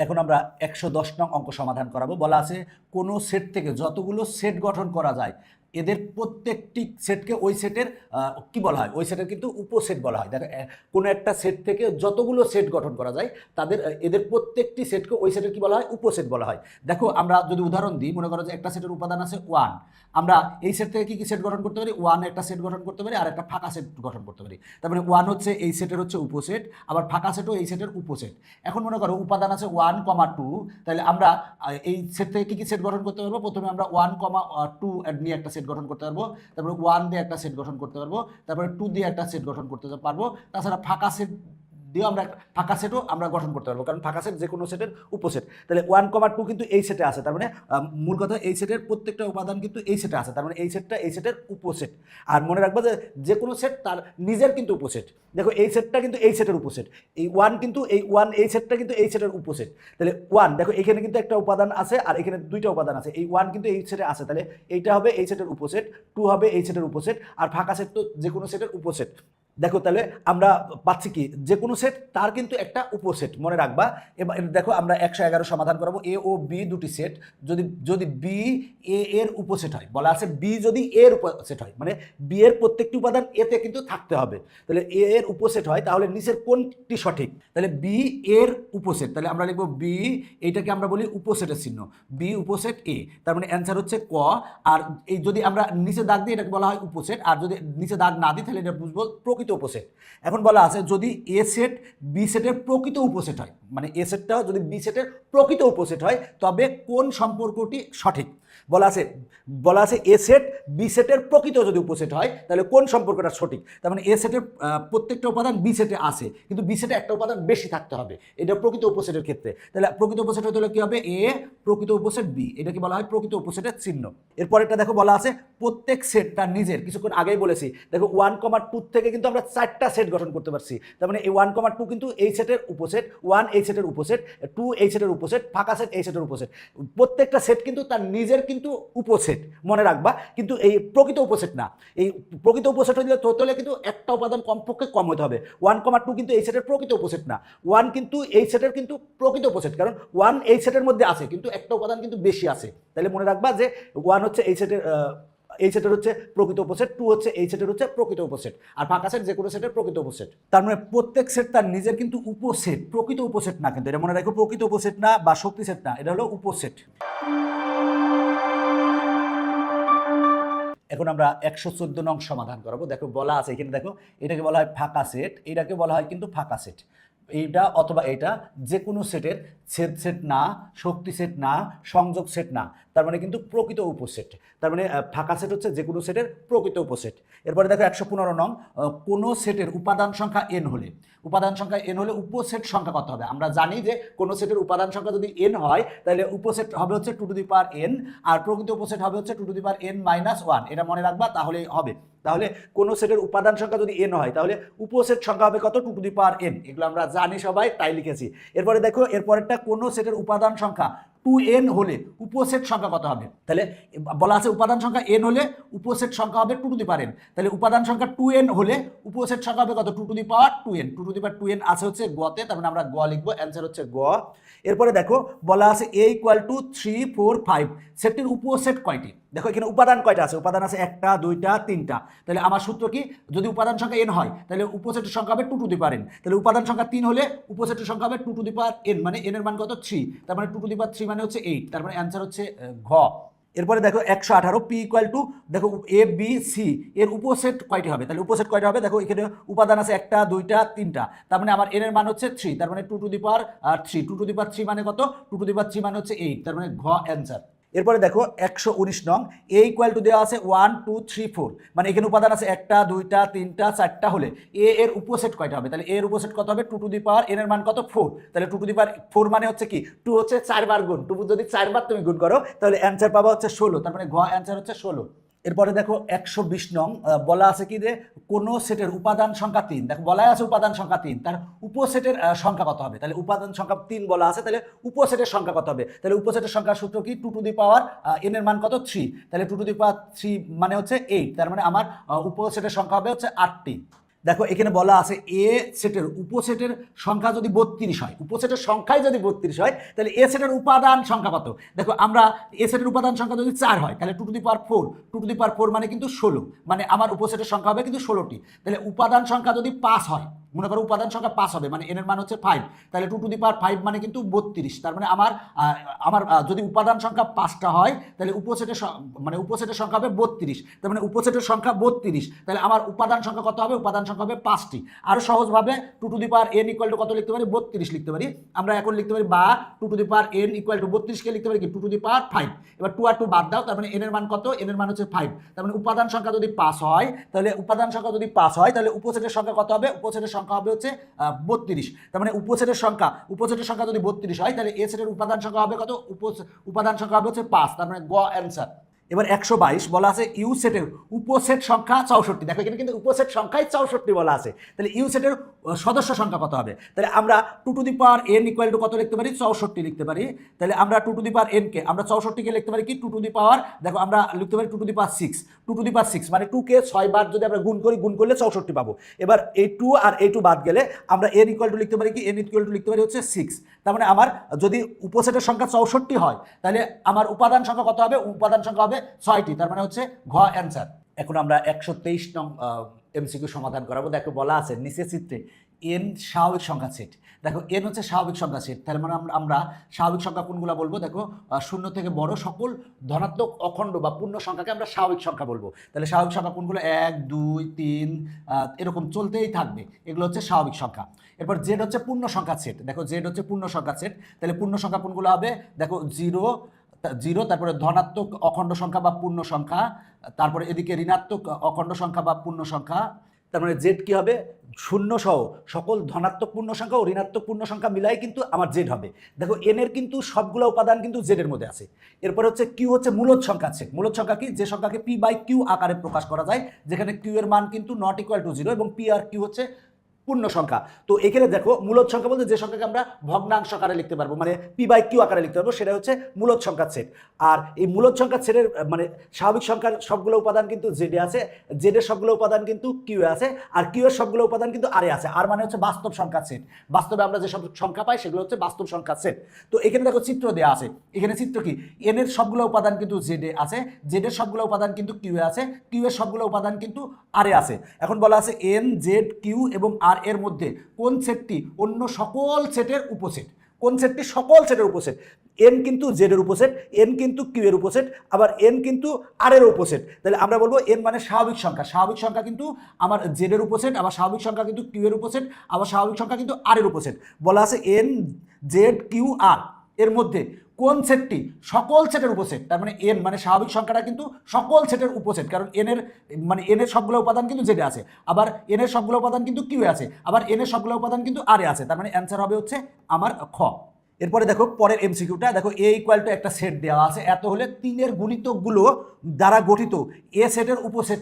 এখন আমরা 110 নং অঙ্ক সমাধান করাবো। বলা আছে কোনো সেট থেকে যতগুলো সেট গঠন করা যায় এদের প্রত্যেকটি সেটকে ওই সেটের কি বলা হয়, ওই সেটের কিন্তু উপসেট বলা হয়। দেখো কোনো একটা সেট থেকে যতগুলো সেট গঠন করা যায় তাদের এদের প্রত্যেকটি সেটকে ওই সেটের কি বলা হয়, উপসেট বলা হয়। দেখো আমরা যদি উদাহরণ দিই, মনে করো যে একটা সেটের উপাদান আছে 1, আমরা এই সেট থেকে কি কি সেট গঠন করতে পারি, 1 একটা সেট গঠন করতে পারি আর একটা ফাঁকা সেট গঠন করতে পারি। তার মানে 1 হচ্ছে এই সেটের হচ্ছে উপসেট, আবার ফাঁকা সেটও এই সেটের উপসেট। এখন মনে করো উপাদান আছে 1,2, তাহলে আমরা এই সেট থেকে কি কি সেট গঠন করতে পারবো, প্রথমে আমরা 1,2 নিয়ে একটা সেট গঠন করতে পারবো, তারপরে 1 দিয়ে একটা সেট গঠন করতে পারবো, তারপরে 2 দিয়ে একটা সেট গঠন করতে পারবো, তাছাড়া ফাঁকা সেট দিয়েও আমরা ফাঁকা সেটও আমরা গঠন করতে পারবো, কারণ ফাঁকা সেট যে কোনো সেটের উপসেট। তাহলে 1,2 কিন্তু এই সেটে আছে, তার মানে মূল কথা এই সেটের প্রত্যেকটা উপাদান কিন্তু এই সেটে আছে, তার মানে এই সেটটা এই সেটের উপসেট। আর মনে রাখবা যে কোনো সেট তার নিজের কিন্তু উপসেট। দেখো এই সেটটা কিন্তু এই সেটের উপসেট, এই 1 কিন্তু এই 1 এই সেটটা কিন্তু এই সেটের উপসেট। তাহলে 1 দেখো এখানে কিন্তু একটা উপাদান আছে আর এখানে দুইটা উপাদান আছে, এই 1 কিন্তু এই সেটে আছে, তাহলে এইটা হবে এই সেটের উপসেট, 2 হবে এই সেটের উপসেট, আর ফাঁকা সেট তো যে কোনো সেটের উপসেট। দেখো তাহলে আমরা পাচ্ছি কি, যে কোনো সেট তার কিন্তু একটা উপসেট, মনে রাখবা। এবার দেখো আমরা 111 সমাধান করাবো। এ ও বি দুটি সেট, যদি যদি বি এ এর উপসেট হয়, বলা আছে বি যদি এর উপসেট হয়, মানে বি এর প্রত্যেকটি উপাদান এতে কিন্তু থাকতে হবে। তাহলে এ এর উপসেট হয়, তাহলে নিচের কোনটি সঠিক? তাহলে বি এর উপসেট, তাহলে আমরা লিখবো বি, এইটাকে আমরা বলি উপসেটের চিহ্ন, বি উপসেট এ, তার মানে অ্যান্সার হচ্ছে ক। আর এই যদি আমরা নিচে দাগ দিই এটাকে বলা হয় উপসেট, আর যদি নিচে দাগ না দিই তাহলে এটা বুঝবো প্রকৃত উপসেট। এখন বলা আছে যদি এ সেট বি সেটের প্রকৃত উপসেট হয়, মানে এ সেটটা যদি বি সেটের প্রকৃত উপসেট হয়, তবে কোন সম্পর্কটি সঠিক? বলা আছে এ সেট বি সেটের প্রকৃত যদি উপসেট হয় তাহলে কোন সম্পর্কটা সঠিক? তার মানে এ সেটের প্রত্যেকটা উপাদান বি সেটে আছে, কিন্তু বি সেটে একটা উপাদান বেশি থাকতে হবে, এটা প্রকৃত উপসেটের ক্ষেত্রে। তাহলে প্রকৃত উপসেট হতে হলে কি হবে, এ প্রকৃত উপসেট বি, এটাকে বলা হয় প্রকৃত উপসেটের চিহ্ন। এরপরেরটা দেখো বলা আছে প্রত্যেক সেট তার নিজের, কিছুক্ষণ আগেই বলেছি দেখো 1,2 থেকে কিন্তু আমরা 4টা সেট গঠন করতে পারছি, তার মানে এই 1,2 কিন্তু এই সেটের উপসেট, 1 এই সেটের উপসেট, 2 এই সেটের উপসেট, ফাঁকা সেট এই সেটের উপসেট। প্রত্যেকটা সেট কিন্তু তার নিজের কিন্তু উপসেট, মনে রাখবা, কিন্তু এই প্রকৃত উপসেট না। এই প্রকৃত উপসেট হলে কিন্তু একটা উপাদান কমপক্ষে কম হতে হবে। 1,2 কিন্তু এই সেটের প্রকৃত উপসেট না, 1 কিন্তু এই সেটের কিন্তু প্রকৃত উপসেট, কারণ 1 এই সেটের মধ্যে আছে কিন্তু একটা উপাদান কিন্তু বেশি আছে। তাহলে মনে রাখবা যে 1 হচ্ছে এই সেটের হচ্ছে প্রকৃত উপসেট, 2 হচ্ছে এই সেটের হচ্ছে প্রকৃত উপসেট, আর ফাঁকা সেট যে কোনো সেটের প্রকৃত উপসেট। তার মানে প্রত্যেক সেট তার নিজের কিন্তু উপসেট, প্রকৃত উপসেট না, কিন্তু এটা মনে রাখো প্রকৃত উপসেট না বা শক্তি সেট না, এটা হলো উপসেট। এখন আমরা 114 নং সমাধান করাবো। দেখো বলা আছে এখানে, দেখো এটাকে বলা হয় ফাঁকা সেট, এটাকে বলা হয় কিন্তু ফাঁকা সেট, এইটা অথবা এটা যে কোনো সেটের ছেদ সেট না, শক্তি সেট না, সংযোগ সেট না, তার মানে কিন্তু প্রকৃত উপসেট। তার মানে ফাঁকা সেট হচ্ছে যে কোনো সেটের প্রকৃত উপসেট। এরপরে দেখো 115 নং, কোনো সেটের উপাদান সংখ্যা n হলে, উপাদান সংখ্যা n হলে উপসেট সংখ্যা কত হবে? আমরা জানি যে কোনো সেটের উপাদান সংখ্যা যদি n হয় তাহলে উপসেট হবে হচ্ছে 2 টু দি পাওয়ার n, আর প্রকৃত উপসেট হবে হচ্ছে 2 to the power n minus 1, এটা মনে রাখবা তাহলেই হবে। তাহলে কোন সেটের উপাদান সংখ্যা যদি n হয় তাহলে উপসেট সংখ্যা হবে কত, 2 টু দি পাওয়ার n, এগুলো আমরা জানি সবাই তাই লিখেছি। এরপরে দেখো এরপরেরটা কোন সেটের উপাদান সংখ্যা 2n হলে উপসেট সংখ্যা কত হবে? তাহলে বলা আছে উপাদান সংখ্যা n হলে উপসেট সংখ্যা হবে 2 টু দি পাওয়ার n, তাহলে উপাদান সংখ্যা 2n হলে উপসেট সংখ্যা হবে কত, 2 to the power 2n, 2 to the power 2n আছে হচ্ছে গতে, তার মানে আমরা গ লিখবো, অ্যান্সার হচ্ছে গ। এরপরে দেখো বলা আছে a = 3, 4, 5 সেটটির উপসেট কয়টি? দেখো এখানে উপাদান কয়টা আছে, উপাদান আছে 1টা 2টা 3টা, তাহলে আমার সূত্র কি, যদি উপাদান সংখ্যা n হয় তাহলে উপসেটের সংখ্যা হবে 2 টু দি পাওয়ার n, তাহলে উপাদান সংখ্যা 3 হলে উপসেটের সংখ্যা হবে 2 টু দি পাওয়ার n, মানে n এর মান কত 3, তার মানে 2 টু দি পাওয়ার 3 মানে হচ্ছে 8, তার মানে অ্যান্সার হচ্ছে ঘ। এরপরে দেখো 118 p = দেখো a b c এর উপসেট কয়টি হবে? তাহলে উপসেট কয়টা হবে, দেখো এখানে উপাদান আছে 1টা 2টা 3টা, তার মানে আমার n এর মান হচ্ছে 3, তার মানে 2 to the power 3, 2 to the পাওয়ার 3 মানে কত, 2 টু দি পাওয়ার 3 মানে হচ্ছে 8, তার মানে ঘ অ্যান্সার। এরপরে দেখো 119 নং, a = দেওয়া আছে 1 2 3 4, মানে এখানে উপাদান আছে 1টা 2টা 3টা 4টা হলে a এর উপসেট কয়টা হবে? তাহলে a এর উপসেট কত হবে, 2 টু দি পাওয়ার n এর মান কত 4, তাহলে 2 টু দি পাওয়ার 4 মানে হচ্ছে কি, 2 হচ্ছে 4 বার গুণ, 2 যদি 4 বার তুমি গুণ করো তাহলে অ্যান্সার পাবা হচ্ছে 16, তার মানে ঘ অ্যান্সার হচ্ছে 16। এরপরে দেখো 120 নং, বলা আছে কি যে কোন সেটের উপাদান সংখ্যা 3, দেখো বলা আছে উপাদান সংখ্যা 3, তার উপসেটের সংখ্যা কত হবে? তাহলে উপাদান সংখ্যা 3 বলা আছে, তাহলে উপসেটের সংখ্যা কত হবে? তাহলে উপসেটের সংখ্যার সূত্র কি, 2 টু দি পাওয়ার n এর মান কত 3, তাহলে 2 টু দি পাওয়ার 3 মানে হচ্ছে 8, তার মানে আমার উপসেটের সংখ্যা হবে হচ্ছে 8টি। দেখো এখানে বলা আছে এ সেটের উপসেটের সংখ্যা যদি 32 হয়, উপসেটের সংখ্যাই যদি 32 হয়, তাহলে এ সেটের উপাদান সংখ্যা কত? দেখো আমরা এ সেটের উপাদান সংখ্যা যদি 4 হয়, তাহলে 2 to the power 4, 2 to the পাওয়ার 4 মানে কিন্তু 16, মানে আমার উপসেটের সংখ্যা হবে কিন্তু 16টি। তাহলে উপাদান সংখ্যা যদি 5 হয়, মনে করো উপাদান সংখ্যা 5 হবে, মানে এন এর মান হচ্ছে 5, তাহলে 2 টু দি পাওয়ার 5 মানে কিন্তু 32। তার মানে আমার যদি উপাদান সংখ্যা 5টা হয়, তাহলে উপসেটের সংখ্যা হবে 32। তার মানে উপসেটের সংখ্যা 32, তাহলে আমার উপাদান সংখ্যা কত হবে? উপাদান সংখ্যা হবে 5টি। আরো সহজভাবে 2 to the power n equal to কত লিখতে পারি? 32 লিখতে পারি। আমরা এখন লিখতে পারি বা 2 to the power n equal to 32 কে লিখতে পারি কি 2 টু দি পাওয়ার 5। এবার 2 আর 2 বাদ দাও, তার মানে n এর মান কত? n এর মান হচ্ছে 5। তার মানে উপাদান সংখ্যা যদি 5 হয়, তাহলে উপসেটের সংখ্যা কত হবে? উপসেটের সংখ্যা হবে হচ্ছে 32। তার মানে উপসেটের সংখ্যা যদি 32 হয়, তাহলে এ সেটের উপাদান সংখ্যা হবে কত? উপাদান সংখ্যা হবে হচ্ছে 5। তার মানে গ অ্যান্সার। এবার 122 বলা আছে ইউ সেটের উপসেট সংখ্যা 64। দেখো এখানে কিন্তু উপসেট সংখ্যাই 64 বলা আছে, তাহলে ইউ সেটের সদস্য সংখ্যা কত হবে? তাহলে আমরা 2 to the power n equal to কত লিখতে পারি? 64 লিখতে পারি। তাহলে আমরা 2 টু দি পাওয়ার n কে আমরা 64 কে লিখতে পারি কি 2 টু দি পাওয়ার, দেখো আমরা লিখতে পারি 2 to the power 6, 2 to the পাওয়ার 6 মানে 2 কে 6 বার যদি আমরা গুণ করলে 64 পাবো। এবার এই 2 আর এই 2 বাদ গেলে আমরা n ইকুয়াল টু লিখতে পারি কি n ইকুয়াল টু লিখতে পারি হচ্ছে 6। তার মানে আমার যদি উপসেটের সংখ্যা 64 হয়, তাহলে আমার উপাদান সংখ্যা কত হবে? উপাদান সংখ্যা হবে 6টি। তার মানে হচ্ছে ঘ অ্যান্সার। এখন আমরা 123 নং এমসিকিউ সমাধান করাবো। দেখো বলা আছে নিচের চিত্রে n স্বাভাবিক সংখ্যা সেট। দেখো n হচ্ছে স্বাভাবিক সংখ্যা সেট, তার মানে আমরা স্বাভাবিক সংখ্যা কোনগুলো বলবো? দেখো 0 থেকে বড় সকল ধনাত্মক অখণ্ড বা পূর্ণ সংখ্যাকে আমরা স্বাভাবিক সংখ্যা বলবো। তাহলে স্বাভাবিক সংখ্যা কোনগুলো? 1 2 3 এরকম চলতেই থাকবে, এগুলো হচ্ছে স্বাভাবিক সংখ্যা। এরপর জেড হচ্ছে পূর্ণ সংখ্যা সেট। দেখো জেড হচ্ছে পূর্ণ সংখ্যা সেট, তাহলে পূর্ণ সংখ্যা কোনগুলো হবে? দেখো 0, তারপরে ধনাত্মক অখণ্ড সংখ্যা বা পূর্ণ সংখ্যা, তারপরে এদিকে ঋণাত্মক অখণ্ড সংখ্যা বা পূর্ণ সংখ্যা। তার মানে জেড কি হবে? 0 সহ সকল ধনাত্মক পূর্ণ সংখ্যা ও ঋণাত্মক পূর্ণ সংখ্যা মিলাই কিন্তু আমার জেড হবে। দেখো এন এর কিন্তু সবগুলো উপাদান কিন্তু জেড এর মধ্যে আছে। এরপর হচ্ছে কিউ হচ্ছে মূলদ সংখ্যা সেট। মূলদ সংখ্যা কি? যে সংখ্যাকে পি বাই কিউ আকারে প্রকাশ করা যায়, যেখানে কিউ এর মান কিন্তু নট ইকুয়াল টু 0 এবং পি আর কিউ হচ্ছে পূর্ণ সংখ্যা। তো এখানে দেখো মূলদ সংখ্যা বলতে যে সংখ্যাকে আমরা ভগ্নাংশ আকারে লিখতে পারবো, মানে পি বাই কিউ আকারে লিখতে পারবো, সেটা হচ্ছে মূলদ সংখ্যা সেট। আর এই মূলদ সংখ্যা সেটের মানে স্বাভাবিক সংখ্যার সবগুলো উপাদান কিন্তু জেডে আছে, জেডের সবগুলো উপাদান কিন্তু কিউ এ আছে, আর কিউ এর সবগুলো উপাদান কিন্তু আর এ আছে। আর মানে হচ্ছে বাস্তব সংখ্যা সেট। বাস্তবে আমরা যে সব সংখ্যা পাই সেগুলো হচ্ছে বাস্তব সংখ্যা সেট। তো এখানে দেখো চিত্র দেওয়া আছে, এখানে চিত্র কি? এন এর সবগুলো উপাদান কিন্তু জেডে আছে, জেডের সবগুলো উপাদান কিন্তু কিউ এ আছে, কিউ এর সবগুলো উপাদান কিন্তু আর এ আছে। এখন বলা আছে এন জেড কিউ এবং আর এর মধ্যে কোন সেটটি অন্য সকল সেটের উপসেট? কোন সেটটি সকল সেটের উপসেট? এন কিন্তু জেড এর উপসেট, এন কিন্তু কিউ এর উপসেট, আবার এন কিন্তু আর এর উপসেট। তাহলে আমরা বলবো এন মানে স্বাভাবিক সংখ্যা। স্বাভাবিক সংখ্যা কিন্তু আমার জেড এর উপসেট, আবার স্বাভাবিক সংখ্যা কিন্তু কিউ এর উপসেট, আবার স্বাভাবিক সংখ্যা কিন্তু আর এর উপসেট। বলা আছে এন জেড কিউ আর এর মধ্যে কোন সেটটি সকল সেটের উপসেট? তার মানে এন মানে স্বাভাবিক সংখ্যাটা কিন্তু সকল সেটের উপসেট, কারণ এন এর সবগুলো উপাদান কিন্তু জেডে আছে, আবার এন এর সবগুলো উপাদান কিন্তু কিউ এ আছে, আবার এন এর সবগুলো উপাদান কিন্তু আর এ আছে। তার মানে অ্যান্সার হবে হচ্ছে আমার খ। এরপরে দেখো পরের এমসিকিউটা, দেখো এ ইকুয়াল টু একটা সেট দেওয়া আছে, এত হলে 3-এর গুণিতকগুলো দ্বারা গঠিত এ সেটের উপসেট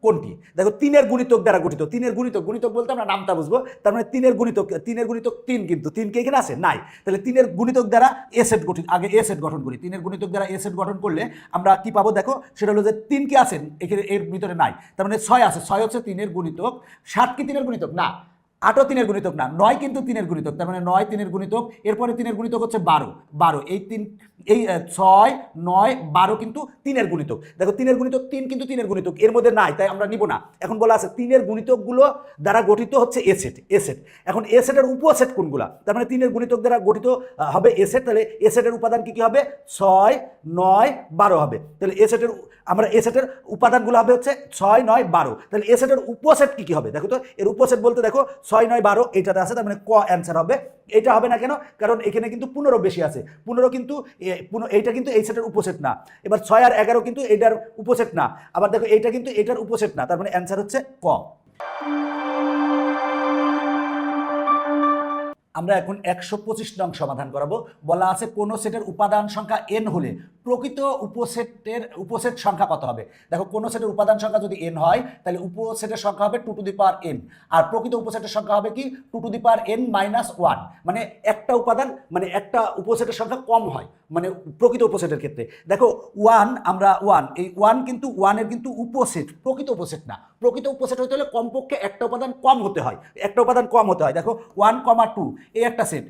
কোনটি? দেখো 3-এর গুণিতক দ্বারা গঠিত, 3-এর গুণিতক বলতে আমরা নামটা বুঝবো। তার মানে 3-এর গুণিতক 3, কিন্তু 3 কি এখানে আছে? নাই। তাহলে 3-এর গুণিতক দ্বারা এ সেট গঠিত, আগে এ সেট গঠন করি। 3-এর গুণিতক দ্বারা এ সেট গঠন করলে আমরা কি পাবো? দেখো সেটা হলো যে 3 কি আছে এখানে, এর ভিতরে নাই। তার মানে 6 আছে, 6 হচ্ছে 3-এর গুণিতক। 7 কি 3-এর গুণিতক? না। 8ও 3-এর গুণিতক না। 9 কিন্তু 3-এর গুণিতক, তার মানে 9 3-এর গুণিতক। এরপরে 3-এর গুণিতক হচ্ছে 12, এই 6 9 12 কিন্তু 3-এর গুণিতক। দেখো 3-এর গুণিতক 3 কিন্তু 3-এর গুণিতক এর মধ্যে নাই, তাই আমরা নিব না। এখন বলা আছে 3-এর গুণিতকগুলো দ্বারা গঠিত হচ্ছে এ সেট। এখন এ সেটের উপসেট কোনগুলা? তার মানে 3-এর গুণিতক দ্বারা গঠিত হবে এ সেট, তাহলে এ সেটের উপাদান কি হবে? 6 9 12 হবে। তাহলে এ সেটের উপাদানগুলো হবে হচ্ছে 6 9 12। তাহলে এ সেটের উপসেট কি হবে? দেখো তো এর উপসেট বলতে দেখো 6 9 12 এইটাতে আছে, তার মানে ক অ্যান্সার হবে। এটা হবে না কেন? কারণ এখানে কিন্তু 15 বেশি আছে, 15 কিন্তু এইটা কিন্তু এই সেটের উপসেট না। এবার 6 আর 11 কিন্তু এইটার উপসেট না, আবার দেখো এইটা কিন্তু এটার উপসেট না, তার মানে অ্যান্সার হচ্ছে ক। আমরা এখন 125 নং সমাধান করাবো। বলা আছে কোন সেটের উপাদান সংখ্যা n হলে প্রকৃত উপসেট সংখ্যা কত হবে? দেখো কোন সেটের উপাদান সংখ্যা যদি n হয়, তাহলে উপসেটের সংখ্যা হবে 2 টু দি পাওয়ার n, আর প্রকৃত উপসেটের সংখ্যা হবে কি 2 to the power n minus 1। মানে একটা উপাদান মানে একটা উপসেটের সংখ্যা কম হয়, মানে প্রকৃত উপসেটের ক্ষেত্রে। দেখো 1 আমরা 1 এই 1 কিন্তু 1 এর কিন্তু উপসেট, প্রকৃত উপসেট না। প্রকৃত উপসেট হতে হলে কমপক্ষে একটা উপাদান কম হতে হয়, একটা উপাদান কম হতে হয়। দেখো 1,2 এই একটা সেট।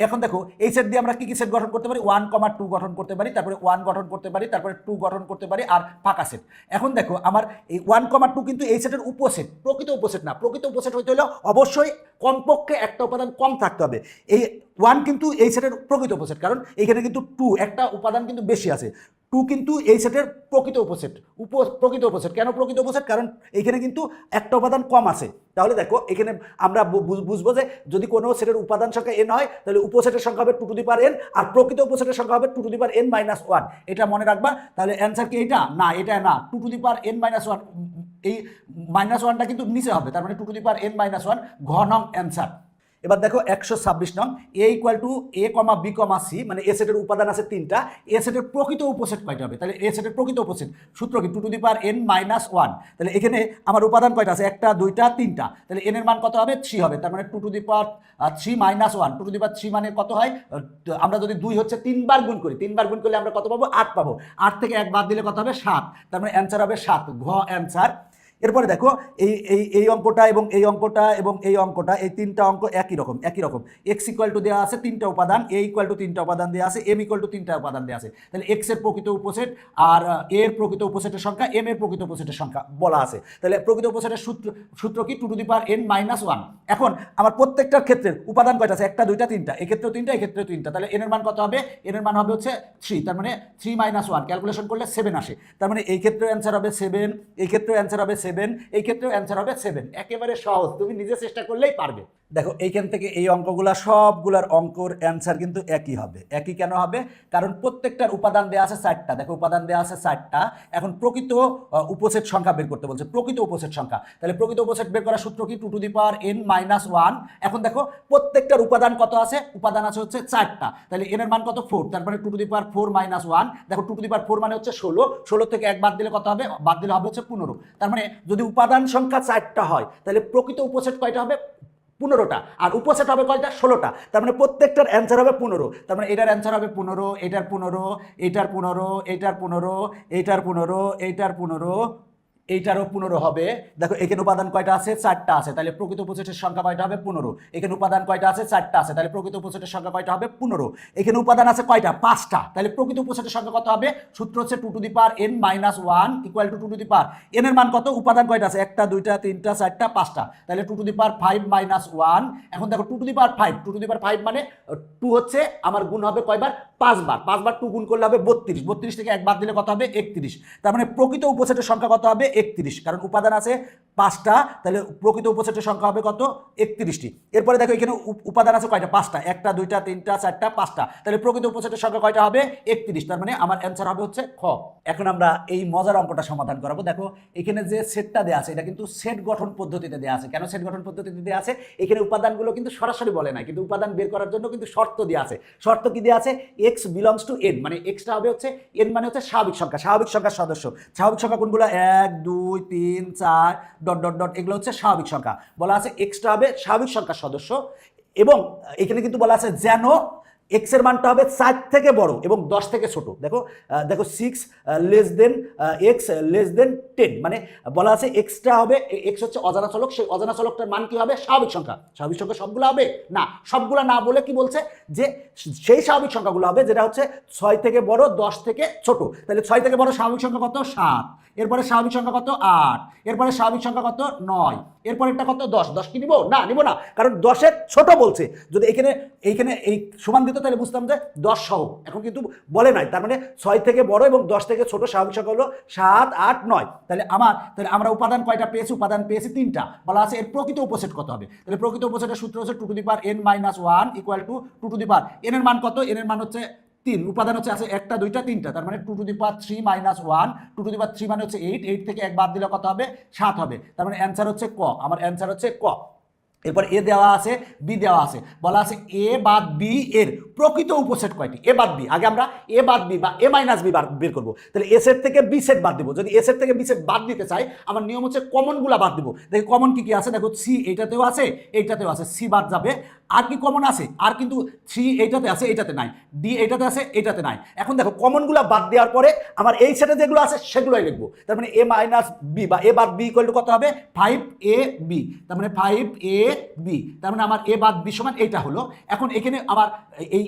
এখন দেখো এই সেট দিয়ে আমরা কি কি সেট গঠন করতে পারি, 1,2 গঠন করতে পারি, তারপরে 1 গঠন করতে পারি, তারপরে 2 গঠন করতে পারি, আর ফাঁকা সেট। এখন দেখো আমার এই 1,2 কিন্তু এই সেটের উপসেট, প্রকৃত উপসেট না। প্রকৃত উপসেট হতে হলে অবশ্যই কমপক্ষে একটা উপাদান কম থাকতে হবে। এই 1 কিন্তু এই সেটের প্রকৃত উপসেট, কারণ এখানে কিন্তু 2 একটা উপাদান কিন্তু বেশি আছে। 2 কিন্তু এই সেটের প্রকৃত উপসেট, প্রকৃত উপসেট। কেন প্রকৃত উপসেট? কারণ এখানে কিন্তু একটা উপাদান কম আছে। তাহলে দেখো এখানে আমরা বুঝবো যে যদি কোনো সেটের উপাদান সংখ্যা n হয় তাহলে উপসেটের সংখ্যা হবে 2 টু দি পাওয়ার n, আর প্রকৃত উপসেটের সংখ্যা হবে 2 টু দি পাওয়ার n - 1। এটা মনে রাখবা। তাহলে অ্যান্সার কি এটা? না, এটা না, 2 টু দি পাওয়ার n - 1। এই -1টা কিন্তু নিচে হবে, তার মানে 2 টু দি পাওয়ার n - 1 ঘ নং অ্যান্সার। এবার দেখো 126 নং, a = a, b, c, মানে এ সেটের উপাদান আছে 3টা। এ সেটের প্রকৃত উপসেট কয়টা হবে? তাহলে এ সেটের প্রকৃত উপসেট সূত্র কি? 2 টু দি পাওয়ার n - 1। তাহলে এখানে আমার উপাদান কয়টা আছে? 1টা 2টা 3টা। তাহলে n এর মান কত হবে? 3 হবে। তার মানে 2 to the power 3 - 1। 2 to the পাওয়ার 3 মানে কত হয়? আমরা যদি 2 হচ্ছে 3 বার গুণ করি, 3 বার গুণ করলে আমরা কত পাবো? 8 পাবো। 8 থেকে 1 বাদ দিলে কত হবে? 7। তার মানে অ্যান্সার হবে 7, ঘ অ্যান্সার। এরপরে দেখো এই অঙ্কটা এবং এই অঙ্কটা এবং এই অঙ্কটা, এই 3টা অঙ্ক একই রকম। x = দেওয়া আছে 3টা উপাদান, a = 3টা উপাদান দেওয়া আছে, m = 3টা উপাদান দেওয়া আছে। তাহলে x এর প্রকৃত উপসেট আর a এর প্রকৃত উপসেটের সংখ্যা, m এর প্রকৃত উপসেটের সংখ্যা বলা আছে। তাহলে প্রকৃত উপসেটের সূত্র কি? 2 টু দি পাওয়ার n - 1। এখন আমার প্রত্যেকটার ক্ষেত্রে উপাদান কয়টা আছে? 1টা 2টা 3টা, এক্ষেত্রেও 3টা, এক্ষেত্রেও 3টা। তাহলে n এর মান কত হবে? n এর মান হবে হচ্ছে 3, তার মানে 3 - 1 ক্যালকুলেশন করলে 7 আসে। তার মানে এই ক্ষেত্রে অ্যান্সার হবে 7, এই ক্ষেত্রে অ্যান্সার হবে 7, এই ক্ষেত্রে অ্যান্সার হবে 7। একেবারে সহজ, তুমি নিজে চেষ্টা করলেই পারবে। দেখো এইখান থেকে এই অঙ্কগুলা সবগুলার অঙ্কর অ্যান্সার কিন্তু একই হবে। একই কেন হবে? কারণ প্রত্যেকটার উপাদান দেওয়া আছে 4টা। দেখো উপাদান দেওয়া আছে 4টা। এখন প্রকৃত উপসেট সংখ্যা বের করতে বলছে, প্রকৃত উপসেট সংখ্যা। তাহলে প্রকৃত উপসেট বের করার সূত্র কি? 2 টু দি পাওয়ার n - 1। এখন দেখো প্রত্যেকটার উপাদান কত আছে? উপাদান আছে হচ্ছে 4টা। তাহলে n এর মান কত? 4। তার মানে 2 টু দি পাওয়ার 4 - 1। দেখো 2 টু দি পাওয়ার 4 মানে হচ্ছে 16। 16 থেকে 1 বাদ দিলে কত হবে? বাদ দিলে হবে হচ্ছে 15। তার মানে যদি উপাদান সংখ্যা 4টা হয় তাহলে প্রকৃত উপসেট কয়টা হবে? 15টা। আর উপসেট হবে কয়টা? 16টা। তার মানে প্রত্যেকটার অ্যান্সার হবে 15। তার মানে এটার অ্যান্সার হবে 15, এটার 15, এটার 15, এটার 15, এটার 15, এটার 15, এইটারও 15 হবে। দেখো এখানে উপাদান কয়টা আছে? 4টা আছে। তাহলে প্রকৃত উপসেটের সংখ্যা কয়টা হবে? 15। এখানে উপাদান কয়টা আছে? 4টা আছে। তাহলে প্রকৃত উপসেটের সংখ্যা কয়টা হবে? 15। এখানে উপাদান আছে কয়টা? 5টা। তাহলে প্রকৃত উপসেটের সংখ্যা কত হবে? সূত্র হচ্ছে 2 to the power n - 1 = 2 to the power n এর মান কত? উপাদান কয়টা আছে? 1টা 2টা 3টা 4টা 5টা। তাহলে 2 টু দি পাওয়ার 5 - 1। এখন দেখো 2 to the power 5, 2 to the পাওয়ার 5 মানে 2 হচ্ছে আমার গুণ হবে কয়বার? 5 বার। 5 বার 2 গুণ করলে হবে 32। 32 থেকে 1 বাদ দিলে কত হবে? 31। তার মানে প্রকৃত উপসেটের সংখ্যা কত হবে? 31। কারণ উপাদান আছে 5টা। তাহলে প্রকৃত উপসেটের সংখ্যা হবে কত? 31টি। এরপরে দেখো এখানে উপাদান আছে কয়টা? 5টা। 1টা 2টা 3টা 4টা 5টা। তাহলে প্রকৃত উপসেটের সংখ্যা কয়টা হবে? 31। তার মানে আমার অ্যান্সার হবে হচ্ছে খ। এখন আমরা এই মজার অঙ্কটা সমাধান করাবো। দেখো এখানে যে সেটটা দেওয়া আছে এটা কিন্তু সেট গঠন পদ্ধতিতে দেওয়া আছে। কেন সেট গঠন পদ্ধতিতে দেওয়া আছে? এখানে উপাদানগুলো কিন্তু সরাসরি বলে না, কিন্তু উপাদান বের করার জন্য কিন্তু শর্ত দেওয়া আছে। শর্ত কি দেওয়া আছে? x belongs to n, মানে এক্সটা হবে হচ্ছে n মানে হচ্ছে স্বাভাবিক সংখ্যা, স্বাভাবিক সংখ্যার সদস্য। স্বাভাবিক সংখ্যা কোনগুলো? 1 2 3 4 ... এগুলো হচ্ছে স্বাভাবিক সংখ্যা। বলা আছে এক্সটা হবে স্বাভাবিক সংখ্যার সদস্য। এবং এখানে কিন্তু বলা আছে যেন x এর মানটা হবে 4 থেকে বড় এবং 10 থেকে ছোট। দেখো 6 less than x less than 10, মানে বলা আছে এক্সটা হবে, x হচ্ছে অজানা চলক, সেই অজানা চলকটার মান কি হবে? স্বাভাবিক সংখ্যা। স্বাভাবিক সংখ্যা সবগুলো হবে না, সবগুলো না বলে কি বলছে? যে সেই স্বাভাবিক সংখ্যাগুলো হবে যেটা হচ্ছে 6 থেকে বড় 10 থেকে ছোট। তাহলে 6 থেকে বড় স্বাভাবিক সংখ্যা কত? 7। এরপরে স্বাভাবিক সংখ্যা কত? 8। এরপরে স্বাভাবিক সংখ্যা কত? 9। এরপরেরটা কত? 10। 10 কি নিব? না, নিব না, কারণ 10-এর ছোট বলছে। যদি এইখানে এই সমান দিত তাহলে বুঝতাম যে 10 সহ। এখন কিন্তু বলে নাই, তার মানে 6 থেকে বড় এবং 10 থেকে ছোট স্বাভাবিক সংখ্যা হলো 7 8 9। তাহলে আমরা উপাদান কয়টা পেয়েছি? উপাদান পেয়েছি 3টা। বলা আছে এর প্রকৃত উপসেট কত হবে? তাহলে প্রকৃত উপসেটের সূত্র হচ্ছে 2 to the power n - 1 = 2 to the power n এর মান কত? n এর মান হচ্ছে 3। উপাদান হচ্ছে আছে 1টা 2টা 3টা, তার মানে 2 to the power 3 - 1। 2 to the পাওয়ার 3 মানে হচ্ছে 8। 8 থেকে 1 বাদ দিলে কত হবে? 7 হবে। তার মানে অ্যান্সার হচ্ছে ক। আমার অ্যান্সার হচ্ছে ক। এরপর এ দেওয়া আছে, বি দেওয়া আছে। বলা আছে এ বাদ বি এর প্রকৃত উপসেট কয়টি? এ বাদ বি। আগে আমরা এ বাদ বি বা এ মাইনাস বি বের করবো। তাহলে এ সেট থেকে বি সেট বাদ দিব। যদি এ সেট থেকে বি সেট বাদ দিতে চাই, আমার নিয়ম হচ্ছে কমনগুলা বাদ দিব। দেখি কমন কি কি আছে। দেখো সি এইটাতেও আছে, এইটাতেও আছে, সি বাদ যাবে। আর কি কমন আছে? আর কিন্তু 3 এইটাতে আছে, এইটাতে নাই, ডি এইটাতে আছে, এইটাতে নাই। এখন দেখো কমনগুলো বাদ দেওয়ার পরে আমার এই সেটে যেগুলো আছে সেগুলোই লিখবো। তার মানে এ মাইনাস বি বা এ বাদ বি ইকুয়াল টু কত হবে? 5ab। তার মানে 5ab, তার মানে আমার এ বাদ বি সমান এইটা হলো। এখন এখানে আমার এই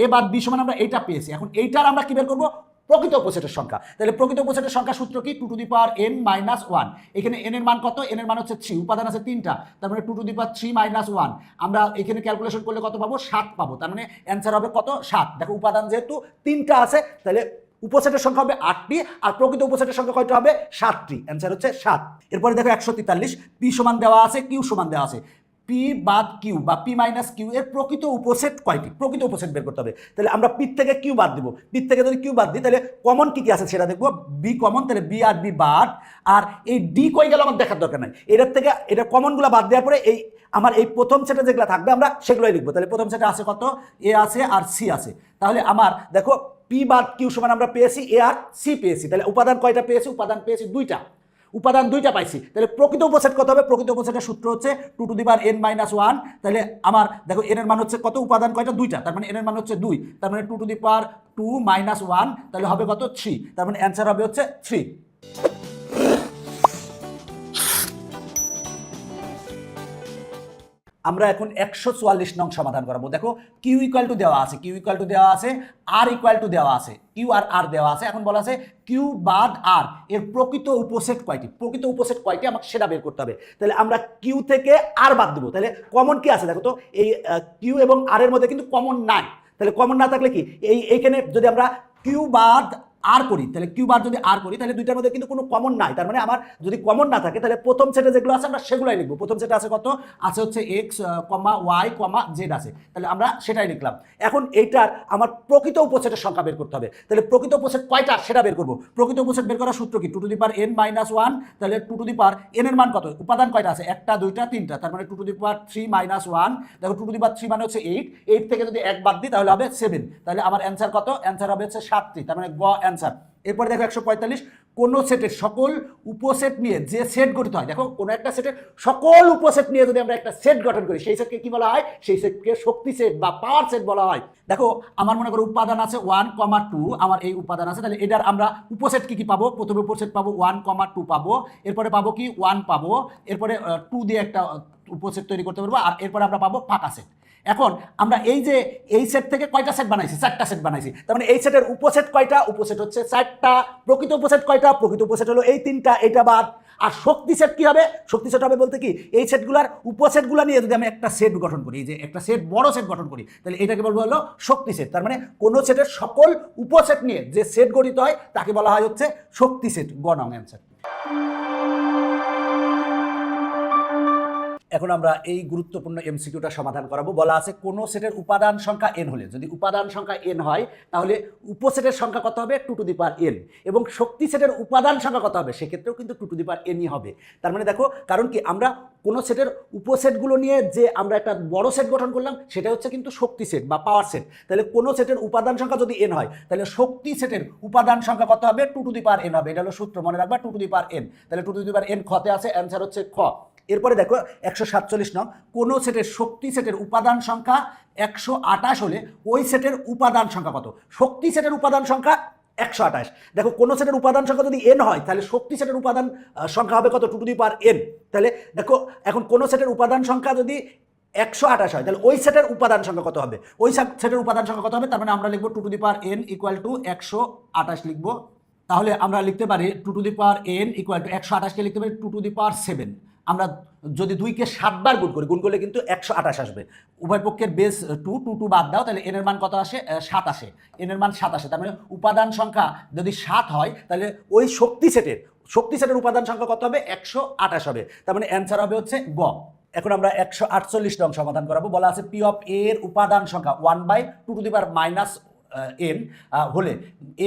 এ বাদ বি সমান আমরা এইটা পেয়েছি। এখন এইটার আমরা কি বের করবো? প্রকৃত উপসেটের সংখ্যা। তাহলে প্রকৃত উপসেটের সংখ্যা সূত্র কি? 2 to the power n minus 1। এখানে n এর মান কত? n এর মান হচ্ছে 3, উপাদান আছে 3টা, তার মানে 2 টু দি পাওয়ার 3 মাইনাস 1। আমরা এখানে ক্যালকুলেশন করলে কত পাবো? 7 পাবো। তার মানে অ্যান্সার হবে কত? 7। দেখো উপাদান যেহেতু 3টা আছে, তাহলে উপসেটের সংখ্যা হবে 8টি, আর প্রকৃত উপসেটের সংখ্যা কয়টা হবে? 7টি। অ্যান্সার হচ্ছে 7। এরপরে দেখো 143, পি সমান দেওয়া আছে, কিউ সমান দেওয়া আছে। পি বাদ কিউ বা পি মাইনাস কিউ এর প্রকৃত উপসেট কয়টি? প্রকৃত উপসেট বের করতে হবে। তাহলে আমরা পি থেকে কিউ বাদ দিব। পি থেকে যদি কিউ বাদ দিই তাহলে কমন কি কি আছে সেটা দেখবো। বি কমন, তাহলে বি আর বি বাদ। আর এই ডি কই গেল আমার দেখার দরকার নাই। এটার থেকে এটা কমনগুলো বাদ দেওয়ার পরে এই আমার এই প্রথম সেটে যেগুলো থাকবে আমরা সেগুলোই লিখবো। তাহলে প্রথম সেটে আছে কত? এ আছে আর সি আছে। তাহলে আমার দেখো পি বাদ কিউ সমান আমরা পেয়েছি এ আর সি পেয়েছি। তাহলে উপাদান কয়টা পেয়েছি? উপাদান পেয়েছি 2টা। উপাদান 2টা পাইছি। তাহলে প্রকৃত উপসেট কত হবে? প্রকৃত উপসেটের সূত্র হচ্ছে 2 to the power n minus 1। তাহলে আমার দেখো n এর মান হচ্ছে কত? উপাদান কয়টা? 2টা, তার মানে n এর মান হচ্ছে 2। তার মানে 2 টু দি পাওয়ার 2 মাইনাস 1, তাহলে হবে কত? 3। তার মানে অ্যান্সার হবে হচ্ছে 3। আমরা এখন 144 নং সমাধান করাবো। দেখো কিউ ইকুয়াল টু দেওয়া আছে, কিউ ইকুয়াল টু দেওয়া আছে, আর ইকুয়াল টু দেওয়া আছে, কিউ আর আর দেওয়া আছে। এখন বলা আছে কিউ বাদ আর এর প্রকৃত উপসেট কয়টি? প্রকৃত উপসেট কয়টি আমাকে সেটা বের করতে হবে। তাহলে আমরা কিউ থেকে আর বাদ দেবো। তাহলে কমন কি আছে? দেখো তো এই কিউ এবং আর এর মধ্যে কিন্তু কমন নাই। তাহলে কমন না থাকলে কি এইখানে যদি আমরা কিউ বাদ আর করি, তাহলে কিউ বার যদি আর করি তাহলে দুইটার মধ্যে কিন্তু কোনো কমন নাই। তার মানে আমার যদি কমন না থাকে তাহলে প্রথম সেটে যেগুলো আছে আমরা সেগুলাই লিখবো। প্রথম সেটে আছে কত? আছে হচ্ছে এক্স কমা ওয়াই কমা জেড আছে। তাহলে আমরা সেটাই লিখলাম। এখন এইটার আমার প্রকৃত উপসেটের সংখ্যা বের করতে হবে। তাহলে প্রকৃত উপসেট কয়টা সেটা বের করবো। প্রকৃত উপসেট বের করার সূত্র কি? 2 to the power n minus 1। তাহলে 2 টু দি পাওয়ার n এর মান কত? উপাদান কয়টা আছে? 1টা 2টা 3টা, তার মানে 2 টু দি পাওয়ার 3 মাইনাস 1। দেখো 2 টু দি পাওয়ার 3 মানে হচ্ছে 8। 8 থেকে যদি 1 বাদ দিই তাহলে হবে 7। তাহলে আমার অ্যান্সার কত? অ্যান্সার হবে হচ্ছে 7টি, তার মানে গ অ্যান্সার। এরপরে দেখো 145, কোন সেটের সকল উপসেট নিয়ে যে সেট গঠিত হয়। দেখো কোন একটা সেটের সকল উপসেট নিয়ে যদি আমরা একটা সেট গঠন করি সেই সেটকে কি বলা হয়? সেই সেটকে শক্তি সেট বা পাওয়ার সেট বলা হয়। দেখো আমার মনে করো উপাদান আছে 1,2, আমার এই উপাদান আছে, তাহলে এটার আমরা উপসেট কি কি পাবো? প্রথমে উপসেট পাবো 1,2 পাবো, এরপরে পাবো কি 1 পাবো, এরপরে 2 দিয়ে একটা উপসেট তৈরি করতে পারবো, আর এরপরে আমরা পাবো ফাঁকা সেট। এখন আমরা এই যে এই সেট থেকে কয়টা সেট বানাইছি? 4টা সেট বানাইছি। তার মানে এই সেটের উপসেট কয়টা? উপসেট হচ্ছে 4টা। প্রকৃত উপসেট কয়টা? প্রকৃত উপসেট হলো এই 3টা, এটা বাদ। আর শক্তি সেট কি হবে? শক্তি সেট হবে বলতে কি এই সেটগুলোর উপসেটগুলো নিয়ে যদি আমি একটা সেট গঠন করি, যে একটা সেট বড় সেট গঠন করি, তাহলে এটাকে বলবো হলো শক্তি সেট। তার মানে কোন সেটের সকল উপসেট নিয়ে যে সেট গঠিত হয় তাকে বলা হয় হচ্ছে শক্তি সেট। গ নং অ্যান্সার। এখন আমরা এই গুরুত্বপূর্ণ এমসিকিউটা সমাধান করাবো। বলা আছে কোন সেটের উপাদান সংখ্যা n হলে, যদি উপাদান সংখ্যা n হয় তাহলে উপসেটের সংখ্যা কত হবে? 2 টু দি পাওয়ার n। এবং শক্তি সেটের উপাদান সংখ্যা কত হবে? সেক্ষেত্রেও কিন্তু 2 টু দি পাওয়ার nই হবে। তার মানে দেখো, কারণ কি আমরা কোন সেটের উপসেটগুলো নিয়ে যে আমরা একটা বড় সেট গঠন করলাম সেটা হচ্ছে কিন্তু শক্তি সেট বা পাওয়ার সেট। তাহলে কোন সেটের উপাদান সংখ্যা যদি n হয় তাহলে শক্তি সেটের উপাদান সংখ্যা কত হবে? 2 টু দি পাওয়ার n হবে। এটা হলো সূত্র, মনে রাখবা 2 টু দি পাওয়ার n। তাহলে 2 টু দি পাওয়ার n খতে আছে, অ্যান্সার হচ্ছে খ। এরপরে দেখো 147 নং, কোন সেটের শক্তি সেটের উপাদান সংখ্যা 128 হলে ওই সেটের উপাদান সংখ্যা কত? শক্তি সেটের উপাদান সংখ্যা 128। দেখো কোন সেটের উপাদান সংখ্যা যদি n হয় তাহলে শক্তি সেটের উপাদান সংখ্যা হবে কত? 2 টু দি পাওয়ার n। তাহলে দেখো এখন কোন সেটের উপাদান সংখ্যা যদি 128 হয় তাহলে ওই সেটের উপাদান সংখ্যা কত হবে? ওই সেটের উপাদান সংখ্যা কত হবে? তার মানে আমরা লিখবো 2 to the power n equal to 128 লিখবো। তাহলে আমরা লিখতে পারি 2 to the power n equal to 128 কে লিখতে পারি 2 টু দি পাওয়ার 7। আমরা যদি 2কে 7 বার গুণ করি, গুণ করলে কিন্তু 128 আসবে। উভয় পক্ষের বেস 2, 2 2 বাদ দাও, তাহলে n এর মান কত আসে? 7 আসে। n এর মান 7 আসে। তার মানে উপাদান সংখ্যা যদি 7 হয় তাহলে ওই শক্তি সেটের উপাদান সংখ্যা কত হবে? 128 হবে। তার মানে অ্যান্সার হবে হচ্ছে গ। এখন আমরা 148 নং সমাধান করাবো। বলা আছে পি অফ এ এর উপাদান সংখ্যা 1/2 টু দি পাওয়ার এন হলে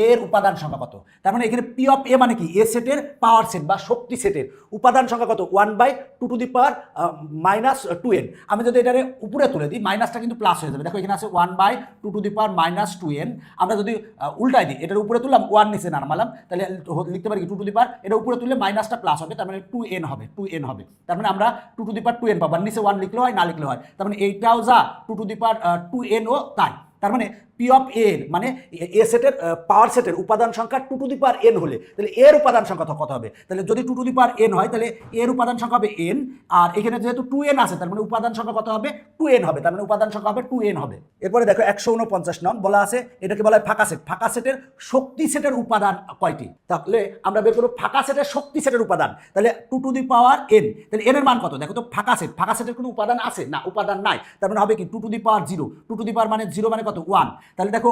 এর উপাদান সংখ্যা কত? তার মানে এখানে পি অফ এ মানে কি? এ সেটের পাওয়ার সেট বা শক্তি সেটের উপাদান সংখ্যা কত? 1/2n। আমি যদি এটারে উপরে তুলে দিই, মাইনাসটা কিন্তু প্লাস হয়ে যাবে। দেখো এখানে আছে 1/2n। আমরা যদি উল্টাই দিই, এটার উপরে তুললাম, 1 নিচে নামালাম, তাহলে লিখতে পারি কি 2 এটা উপরে তুললে মাইনাসটা প্লাস হবে, তার মানে 2n হবে। তার মানে আমরা 2n পাবো, নিচে 1 লিখলে হয়, না লিখলে হয়। তার মানে এইটাও যা 2n ও তাই। তার মানে পি অফ এর মানে এ সেটের পাওয়ার সেটের উপাদান সংখ্যা 2n হলে তাহলে এর উপাদান সংখ্যা কত হবে? তাহলে যদি 2n হয় তাহলে এর উপাদান সংখ্যা হবে n, আর এখানে যেহেতু 2n আছে তার মানে উপাদান সংখ্যা কত হবে? 2n হবে। তার মানে উপাদান সংখ্যা হবে 2n হবে। এরপরে দেখো 149 নং বলা আছে, এটাকে বলা হয় ফাঁকা সেট। ফাঁকা সেটের শক্তি সেটের উপাদান কয়টি? তাহলে আমরা বের করব ফাঁকা সেটের শক্তি সেটের উপাদান। তাহলে 2n, তাহলে n এর মান কত? দেখো তো ফাঁকা সেটের কোনো উপাদান আছে না? উপাদান নাই। তার মানে হবে কি 2 মানে 0 মানে কত? 1। তাহলে দেখো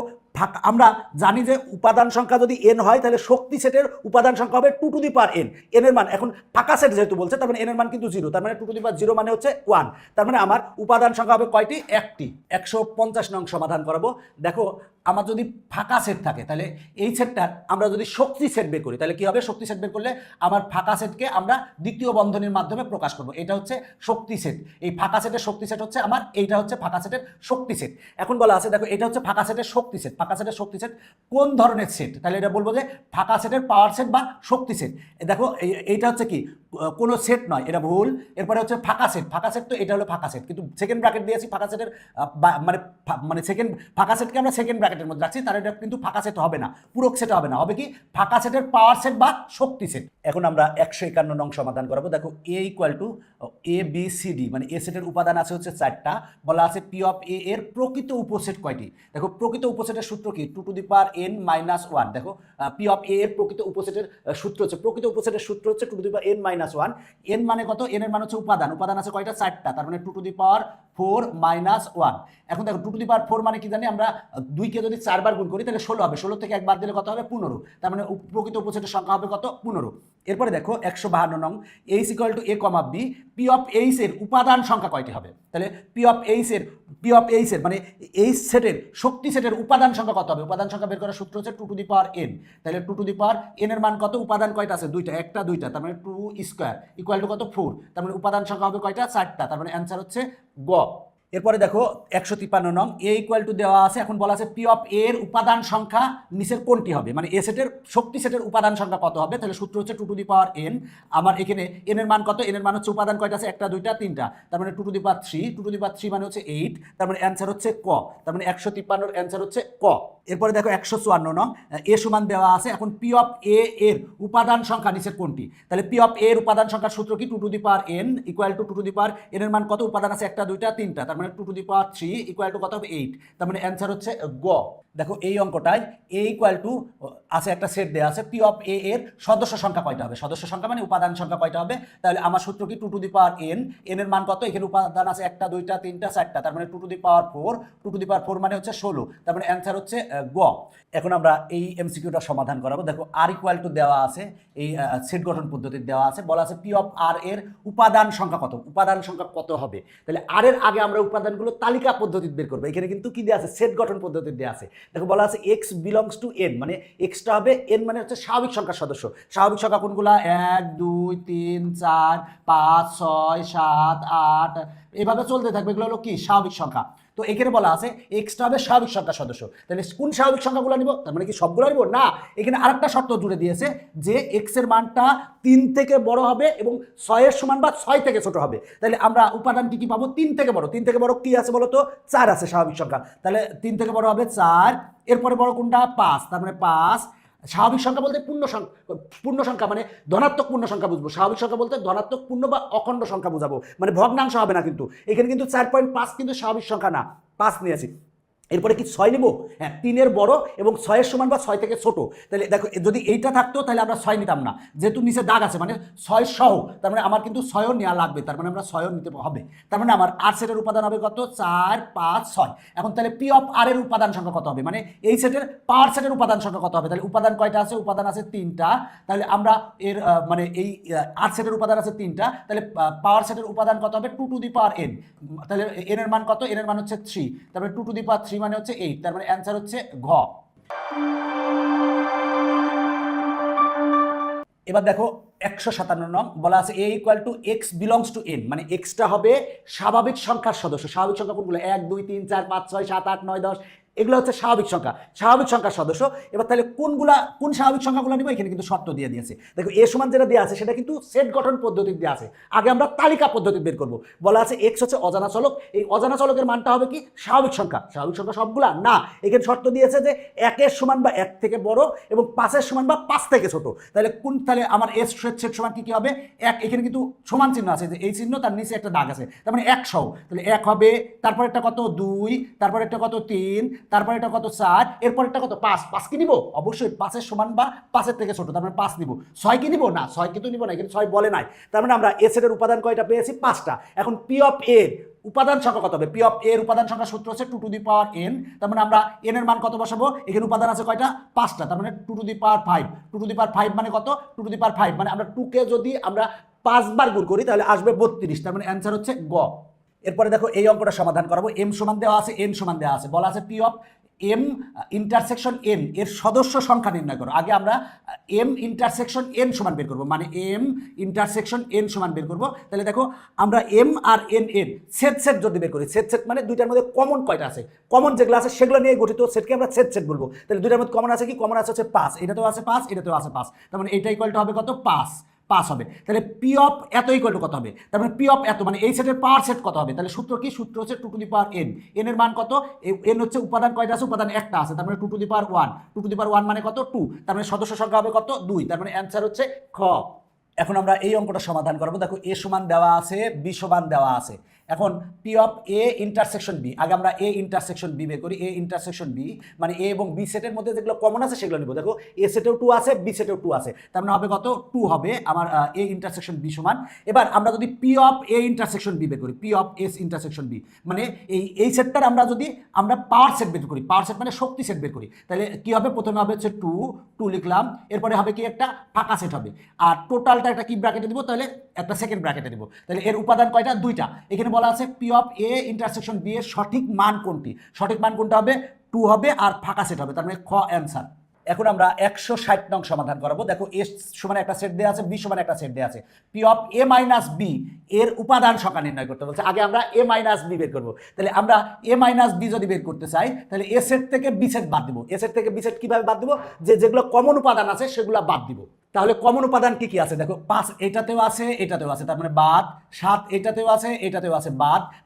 আমরা জানি যে উপাদান সংখ্যা যদি n হয় তাহলে শক্তি সেটের উপাদান সংখ্যা হবে 2n। n এর মান এখন ফাঁকা সেট যেহেতু বলছে, তার মানে n এর মান কিন্তু 0, তার মানে 2 মানে হচ্ছে 1। তার মানে আমার উপাদান সংখ্যা হবে কয়টি? একটি। 150 নং সমাধান করাবো। দেখো আমার যদি ফাঁকা সেট থাকে তাহলে এই সেটটার আমরা যদি শক্তি সেট বের করি তাহলে কি হবে? শক্তি সেট বের করলে আমার ফাঁকা সেটকে আমরা দ্বিতীয় বন্ধনীর মাধ্যমে প্রকাশ করব। এটা হচ্ছে শক্তি সেট। এই ফাঁকা সেটের শক্তি সেট হচ্ছে আমার, এইটা হচ্ছে ফাঁকা সেটের শক্তি সেট। এখন বলা আছে দেখো এটা হচ্ছে ফাঁকা সেটের শক্তি সেট। ফাঁকা সেটের শক্তি সেট কোন ধরনের সেট? তাহলে এটা বলবো যে ফাঁকা সেটের পাওয়ার সেট বা শক্তি সেট। দেখো এইটা হচ্ছে কি কোনো সেট নয়, এটা ভুল। এরপরে হচ্ছে ফাঁকা সেট। ফাঁকা সেট তো এটা হলো ফাঁকা সেট, কিন্তু সেকেন্ড ব্র্যাকেট দিয়েছি ফাঁকা সেটের মানে সেকেন্ড ফাঁকা সেটকে আমরা সেকেন্ড ব্র্যাকেটের মধ্যে রাখছি, তার এটা কিন্তু ফাঁকা সেট হবে না, পূরক সেট হবে না, হবে কি ফাঁকা সেটের পাওয়ার সেট বা শক্তি সেট। এখন আমরা 151 নং সমাধান করাবো। দেখো a = ABCD মানে এ সেটের উপাদান আছে হচ্ছে 4টা। বলা আছে পি অফ এ এর প্রকৃত উপসেট কয়টি? দেখো প্রকৃত উপসেটের সূত্র কি? 2n - 1। দেখো পি অফ এ এর প্রকৃত উপসেটের সূত্র হচ্ছে, প্রকৃত উপসেটের সূত্র হচ্ছে 2n - 1। n মানে কত? n এর মান হচ্ছে উপাদান আছে কয়টা? 4টা। তার মানে 2^4 - 1। এখন দেখো 2^4 মানে কি জানি আমরা? 2 কে যদি 4 বার গুণ করি তাহলে 16 হবে। 16 থেকে 1 বাদ দিলে কত হবে? 15। তার মানে প্রকৃত উপসেটের সংখ্যা হবে কত? 15। এরপরে দেখো 152 নং h = a, b। P of H এর উপাদান সংখ্যা কয়টি হবে? তাহলে পি অফ এইচ এর মানে এইচ সেটের শক্তি সেটের উপাদান সংখ্যা কত হবে? উপাদান সংখ্যা বের করার সূত্র হচ্ছে 2n। তাহলে 2n এর মান কত? উপাদান কয়টা আছে? 2টা, একটা 2টা, তার মানে 2² = কত? 4। তার মানে উপাদান সংখ্যা হবে কয়টা? 4টা। তার মানে অ্যান্সার হচ্ছে গ। এরপরে দেখো 153 নং a = দেওয়া আছে। এখন বলা আছে পি অফ এর উপাদান সংখ্যা নিচের কোনটি হবে? মানে এ সেটের শক্তি সেটের উপাদান সংখ্যা কত হবে? তাহলে সূত্র হচ্ছে 2n। আমার এখানে n এর মান কত? n এর মান হচ্ছে উপাদান কয়টা আছে? একটা 2টা 3টা, তার মানে 2^3 মানে হচ্ছে 8। তার মানে অ্যান্সার হচ্ছে ক। তার মানে 153 এর অ্যান্সার হচ্ছে ক। এরপরে দেখো 154 নং a সমান দেওয়া আছে। এখন পি অফ এ এর উপাদান সংখ্যা নিচের কোনটি? তাহলে পি অফ এর উপাদান সংখ্যার সূত্র কি? 2n = n এর মান কত? উপাদান আছে একটা 2টা 3টা, তার মানে 2^3 = কত হবে? 8। তার মানে অ্যান্সার হচ্ছে গ। দেখো এই অঙ্কটায় a আছে একটা সেট দেওয়া আছে, পি অফ এ এর সদস্য সংখ্যা কয়টা হবে? সদস্য সংখ্যা মানে উপাদান সংখ্যা কয়টা হবে? তাহলে আমার সূত্র কি? 2n। n এর মান কত? এখানে উপাদান আছে একটা 2টা 3টা 4টা, তার মানে 2^4 মানে হচ্ছে 16। তার মানে অ্যান্সার হচ্ছে গ। এখন আমরা এই এমসিকিউটা সমাধান করাবো। দেখো r = দেওয়া আছে, এই সেট গঠন পদ্ধতিতে দেওয়া আছে। বলা আছে পি অফ আর এর উপাদান সংখ্যা কত? উপাদান সংখ্যা কত হবে? তাহলে আর এর আগে আমরা উপাদানগুলো তালিকা পদ্ধতিতে বের করবো। এখানে কিন্তু কি দেওয়া আছে? সেট গঠন পদ্ধতিতে দেওয়া আছে। দেখো বলা আছে x belongs to n মানে এক্সটা হবে n মানে হচ্ছে স্বাভাবিক সংখ্যার সদস্য। স্বাভাবিক সংখ্যা কোনগুলা? 1 2 3 4 5 6 7 8 এভাবে চলতে থাকবে। এগুলো হলো কি? স্বাভাবিক সংখ্যা। তো এখানে বলা আছে এক্সটা হবে স্বাভাবিক সংখ্যার সদস্য। তাহলে কোন স্বাভাবিক সংখ্যাগুলো নিব? তার মানে কি সবগুলো নিব? না, এখানে আরেকটা শর্ত জুড়ে দিয়েছে যে এক্স এর মানটা 3 থেকে বড় হবে এবং 6 এর সমান বা 6 থেকে ছোট হবে। তাহলে আমরা উপাদানটি কি পাবো? 3 থেকে বড়। 3 থেকে বড় কি আছে বলো তো? 4 আছে স্বাভাবিক সংখ্যা। তাহলে 3 থেকে বড় হবে 4। এরপরে বড় কোনটা? 5। তার মানে 5। স্বাভাবিক সংখ্যা বলতে পূর্ণ সংখ্যা মানে ধনাত্মক পূর্ণ সংখ্যা বুঝবো। স্বাভাবিক সংখ্যা বলতে ধনাত্মক পূর্ণ বা অখণ্ড সংখ্যা বুঝাবো, মানে ভগ্নাংশ হবে না। কিন্তু এখানে কিন্তু 4.5 কিন্তু স্বাভাবিক সংখ্যা না, 5 নিয়েছি। এরপরে কি 6 নিব? হ্যাঁ, 3 এর বড় এবং 6 এর সমান বা 6 থেকে ছোট। তাহলে দেখো যদি এইটা থাকতো তাহলে আমরা 6 নিতাম না, যেহেতু নিচে দাগ আছে মানে 6 সহ, তার মানে আমার কিন্তু 6ও নেওয়া লাগবে। তার মানে আমরা 6ও নিতে হবে। তার মানে আমার আর সেটের উপাদান হবে কত? 4 5 6। এখন তাহলে পি অফ আর এর উপাদান সংখ্যা কত হবে? মানে এই সেটের পাওয়ার সেটের উপাদান সংখ্যা কত হবে? তাহলে উপাদান কয়টা আছে? উপাদান আছে 3টা। তাহলে আমরা এর মানে এই আর সেটের উপাদান আছে 3টা, তাহলে পাওয়ার সেটের উপাদান কত হবে? 2n। তাহলে n এর মান কত? n এর মান হচ্ছে 3। তারপরে 2 ^ 3 মানে হচ্ছে 8, তার মানে অ্যান্সার হচ্ছে ঘ। এবার দেখো 157 নং বলা আছে a equal to x belongs to n, মানে এক্সটা হবে স্বাভাবিক সংখ্যার সদস্য। স্বাভাবিক সংখ্যা কোনগুলো? 1 2 3 4 5 6 7 8 9 10, এগুলো হচ্ছে স্বাভাবিক সংখ্যা, স্বাভাবিক সংখ্যার সদস্য। এবার তাহলে কোন স্বাভাবিক সংখ্যাগুলো নিব? এখানে কিন্তু শর্ত দিয়ে দিয়েছে। দেখো এ সমান যেটা দেওয়া আছে সেটা কিন্তু সেট গঠন পদ্ধতি দেওয়া আছে। আগে আমরা তালিকা পদ্ধতি বের করব। বলা আছে এক্স হচ্ছে অজানা চলক, এই অজানা চলকের মানটা হবে কি? স্বাভাবিক সংখ্যা। স্বাভাবিক সংখ্যা সবগুলা না, এখানে শর্ত দিয়েছে যে 1-এর সমান বা 1 থেকে বড় এবং 5-এর সমান বা 5 থেকে ছোট। তাহলে আমার এস সেট সমান কি হবে? 1, এখানে কিন্তু সমান চিহ্ন আছে, যে এই চিহ্ন, তার নিচে একটা দাগ আছে, তার মানে 1 সহ। তাহলে 1 হবে, তারপর একটা কত 2, তারপর একটা কত 3, তারপর এটা কত 4, এরপর এটা কত 5। 5 কি নিব? অবশ্যই 5-এর সমান বা 5-এর থেকে ছোট, তার মানে 5 নিব। 6 কি নিব? না, 6 কিন্তু নিব না, এখানে 6 বলে নাই। তার মানে আমরা এ সেটের উপাদান কয়টা পেয়েছি? 5টা। এখন পি অফ এ উপাদান সংখ্যা কত হবে? পি অফ এর উপাদান সংখ্যা সূত্র হচ্ছে 2 টু দি পাওয়ার n। তার মানে আমরা n এর মান কত বসাবো? এখানে উপাদান আছে কয়টা? 5টা, তার মানে 2 to the power 5। 2 to the পাওয়ার 5 মানে কত? 2 টু দি পাওয়ার 5 মানে আমরা 2 কে যদি আমরা 5 বার গুণ করি তাহলে আসবে 32, তার মানে অ্যান্সার হচ্ছে গ। এরপরে দেখো এই অঙ্কটা সমাধান করাবো। এম সমান দেওয়া আছে, এন সমান দেওয়া আছে, বলা আছে P of M intersection N এর সদস্য সংখ্যা নির্ণয় করো। আগে আমরা এম ইন্টারসেকশন এন সমান বের করবো, মানে এম ইন্টারসেকশন এন সমান বের করবো। তাহলে দেখো আমরা এম আর এন এর সেট যদি বের করি, সেট মানে দুইটার মধ্যে কমন কয়টা আছে, কমন যেগুলো আছে সেগুলো নিয়ে গঠিত সেটকে আমরা সেট বলবো। তাহলে দুইটার মধ্যে কমন আছে কি? কমন আছে হচ্ছে 5, এটাতেও আছে 5, এটাতেও আছে 5, তার মানে এইটা ইকুয়াল টু হবে কত? 5 হবে। তাহলে পি অফ এত ইকুয়াল টু কত হবে? তার মানে পি অফ এত মানে এই সেটের পাওয়ার সেট কত হবে? তাহলে সূত্র কি? সূত্র হচ্ছে 2 to the power n। n এর মান কত? n হচ্ছে উপাদান কয়টা আছে? উপাদান একটা আছে, তার মানে 2 to the power 1। 2 to the পাওয়ার 1 মানে কত? 2, তার মানে সদস্য সংখ্যা হবে কত? 2, তার মানে অ্যান্সার হচ্ছে খ। এখন আমরা এই অঙ্কটা সমাধান করবো। দেখো এ সমান দেওয়া আছে, বি সমান দেওয়া আছে। এখন P of A intersection B, আগে আমরা এ ইন্টারসেকশন বি বের করি। এ ইন্টারসেকশন বি মানে এ এবং বি সেটের মধ্যে যেগুলো কমন আছে সেগুলো নিব। দেখো এ সেটেও 2 আছে, বি সেটেও 2 আছে, তার মানে হবে কত? 2 হবে আমার এ ইন্টারসেকশন বি সমান। এবার আমরা যদি P of A intersection B বের করি, P of S intersection B মানে এই সেটটার আমরা পাওয়ার সেট বের করি, পাওয়ার সেট মানে শক্তি সেট বের করি, তাহলে কি হবে? প্রথমে হবে হচ্ছে 2 লিখলাম, এরপরে হবে কি? একটা ফাঁকা সেট হবে, আর টোটালটা একটা কি ব্র্যাকেটে দিব? তাহলে একটা সেকেন্ড ব্র্যাকেটে দিব। তাহলে এর উপাদান কয়টা? 2টা। এখানে বলা আছে P of A intersection B এর সঠিক মান কোনটি? সঠিক মান কোনটা হবে? 2 হবে আর ফাঁকা সেট হবে, তার মানে খ অ্যান্সার। এখন আমরা 160 নং সমাধান করাবো। দেখো এ সমান একটা সেট দেওয়া আছে, বি সমান একটা সেট দেওয়া আছে। P of A minus B এর উপাদান সংখ্যা নির্ণয় করতে বলছে। আগে আমরা এ মাইনাস বি বের করবো। তাহলে আমরা এ মাইনাস বি যদি বের করতে চাই তাহলে এ সেট থেকে বি সেট বাদ দিব। এ সেট থেকে বি সেট কিভাবে বাদ দিব? যেগুলো কমন উপাদান আছে সেগুলো বাদ দিব। তাহলে কমন উপাদান কি কি আছে? দেখো 5 এটাতেও আছে, এটাতেও আছে, তার মানে বাদ। 7 এটাতেও আছে, এটাতেও আছে,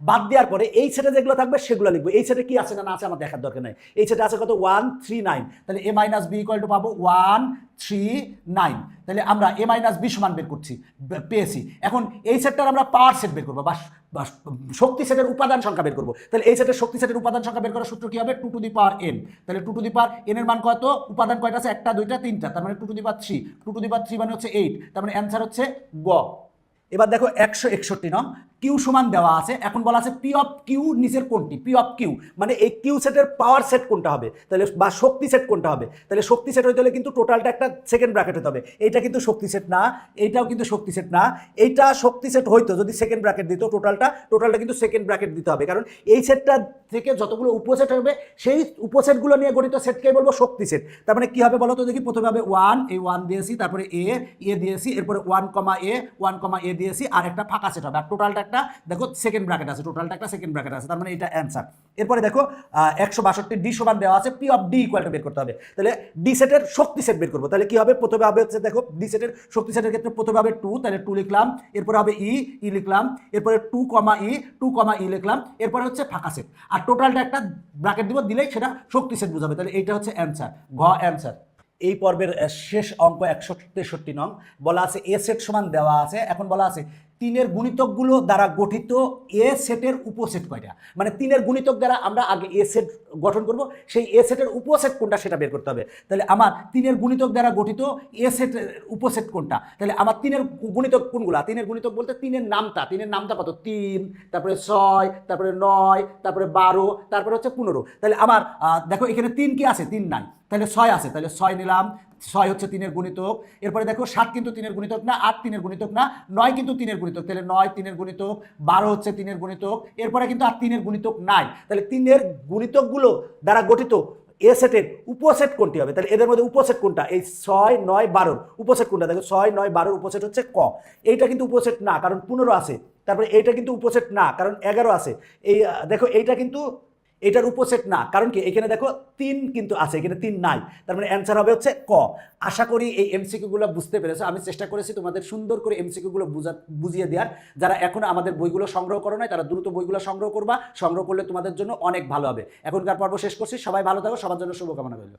বাদ দেওয়ার পরে এই সেটে যেগুলো থাকবে সেগুলো লিখবো। এই সেটে কি আছে না আছে আমার দেখার দরকার নেই। এই সেটে আছে কত? 1 3 9, তাহলে এ মাইনাস বি ইকুয়াল টু পাবো 1 3 9। তাহলে আমরা এ মাইনাস বি সমান বের করছি, পেয়েছি। এখন এই সেটটার আমরা পাওয়ার সেট বের করবো বা শক্তি সেটের উপাদান সংখ্যা বের করবো। তাহলে এই সেটের শক্তি সেটের উপাদান সংখ্যা বের করার সূত্র কি হবে? 2 টু দি পাওয়ার n। তাহলে 2 টু দি পাওয়ার n এর মান কত? উপাদান কয়টা আছে? একটা, দুইটা, তিনটা, তার মানে 2 to the power 3। 2 to the পাওয়ার 3 মানে হচ্ছে 8, তার মানে অ্যান্সার হচ্ছে গ। এবার দেখো 161 নং কিউ সমান দেওয়া আছে। এখন বলা আছে পি অফ কিউ নিচের কোনটি? পি অফ কিউ মানে এই কিউ সেটের পাওয়ার সেট কোনটা হবে? তাহলে বা শক্তি সেট কোনটা হবে? তাহলে শক্তি সেট হইতে হলে কিন্তু টোটালটা একটা সেকেন্ড ব্র্যাকেট হতে হবে। এইটা কিন্তু শক্তি সেট না, এইটাও কিন্তু শক্তি সেট না। এইটা শক্তি সেট হইতো যদি সেকেন্ড ব্র্যাকেট দিত, টোটালটা কিন্তু সেকেন্ড ব্র্যাকেট দিতে হবে, কারণ এই সেটটা থেকে যতগুলো উপসেট হবে সেই উপসেটগুলো নিয়ে গঠিত সেটকেই বলবো শক্তি সেট। তার মানে কি হবে বলো তো দেখি? প্রথমে হবে 1, এই 1 দিয়েছি, তারপরে এ দিয়েছি, এরপরে 1, এ দিয়েছি, আর একটা ফাঁকা সেট হবে, আর টোটালটা একটা দেখো সেকেন্ড ব্র্যাকেট আছে, টোটালটা একটা সেকেন্ড ব্র্যাকেট আছে, তার মানে এটা অ্যান্সার। এরপরে দেখো 162 ডি সমান দেওয়া আছে। P of D equal to বের করতে হবে। তাহলে ডি সেটের শক্তি সেট বের করবো। তাহলে কি হবে? প্রথমে হবে হচ্ছে দেখো ডি সেটের শক্তি সেটের ক্ষেত্রে প্রথমে হবে 2, তাহলে 2 লিখলাম, এরপরে হবে ই লিখলাম, এরপরে 2, ই লিখলাম, এরপরে হচ্ছে ফাঁকা সেট, আর টোটালটা একটা ব্র্যাকেট দিব, দিলেই সেটা শক্তি সেট বোঝাবে। তাহলে এইটা হচ্ছে অ্যান্সার, ঘ অ্যান্সার। এই পর্বের শেষ অঙ্ক 163 নং বলা আছে এ সেট সমান দেওয়া আছে। এখন বলা আছে 3-এর গুণিতকগুলো দ্বারা গঠিত এ সেটের উপসেট কয়টা? মানে 3-এর গুণিতক দ্বারা আমরা আগে এ সেট গঠন করব, সেই এ সেটের উপসেট কোনটা সেটা বের করতে হবে। তাহলে আমার 3-এর গুণিতক দ্বারা গঠিত এ সেটের উপসেট কোনটা? তাহলে আমার 3-এর গুণিতক কোনগুলা? 3-এর গুণিতক বলতে 3-এর নামটা কত? 3, তারপরে 6, তারপরে 9, তারপরে 12, তারপরে হচ্ছে 15। তাহলে আমার দেখো এখানে 3 কি আছে? 3 নাই, তাহলে 6 আছে, তাহলে 6 নিলাম, 6 হচ্ছে 3-এর গুণিতক। এরপরে দেখো 7 কিন্তু 3-এর গুণিতক না, 8 3-এর গুণিতক না, 9 কিন্তু 3-এর গুণিতক। তাহলে 9 3-এর গুণিতক, 12 হচ্ছে 3-এর গুণিতক। এরপরে কিন্তু আর 3-এর গুণিতক নাই। তাহলে 3-এর গুণিতকগুলো দ্বারা গঠিত এ সেটের উপসেট কোনটি হবে? তাহলে এদের মধ্যে উপসেট কোনটা? এই 6 9 12 উপসেট কোনটা? দেখো 6 9 12 উপসেট হচ্ছে ক। এইটা কিন্তু উপসেট না, কারণ 15 আছে। তারপরে এইটা কিন্তু উপসেট না, কারণ 11 আছে। এই দেখো এইটা কিন্তু এটার উপসেট না, কারণ কি এখানে দেখো 3 কিন্তু আছে, এখানে 3 নাই। তার মানে অ্যান্সার হবে হচ্ছে ক। আশা করি এই এমসিকিউগুলো বুঝতে পেরেছো। আমি চেষ্টা করেছি তোমাদের সুন্দর করে এমসিকিউগুলো বুঝিয়ে দেওয়ার। যারা এখনো আমাদের বইগুলো সংগ্রহ করো নাই তারা দ্রুত বইগুলো সংগ্রহ করবা। সংগ্রহ করলে তোমাদের জন্য অনেক ভালো হবে। এখনকার পর্ব শেষ করছি। সবাই ভালো থাকো, সবার জন্য শুভকামনা রইল।